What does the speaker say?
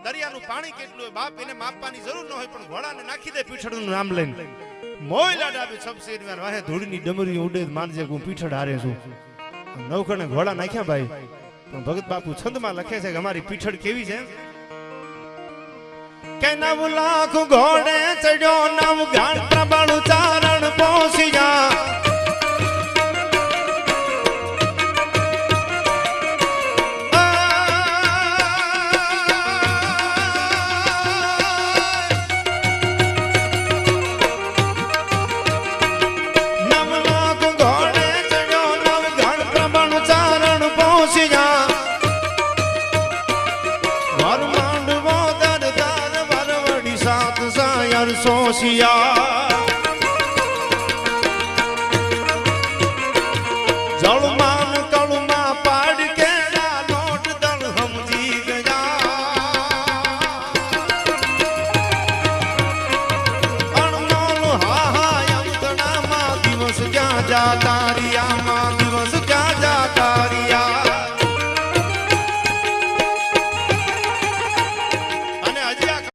દરિયાનું પાણી કેટલું હોય બાપ એને માપવાની જરૂર ન હોય પણ ઘોડાને નાખી દે પીઠળનું નામ લઈને મોયલા ડાબી સબસેર માં વાહે ધૂળની ડમરી ઉડે માનજે હું પીઠળ હારે છું નવખણે ઘોડા નાખ્યા ભાઈ પણ ભગત બાપુ છંદમાં લખે છે કે અમારી પીઠળ કેવી છે કે 9 લાખ ઘોડે ચડ્યો 9 ઘાટ પ્રબળ ચારણ પોસિયા જળમાન કળમાં પાડ કેડા લોટ દળ સમજી ગયા અણમોલ હાહા યંત્રણામાં દિવસ જ્યાં જા તારી આમ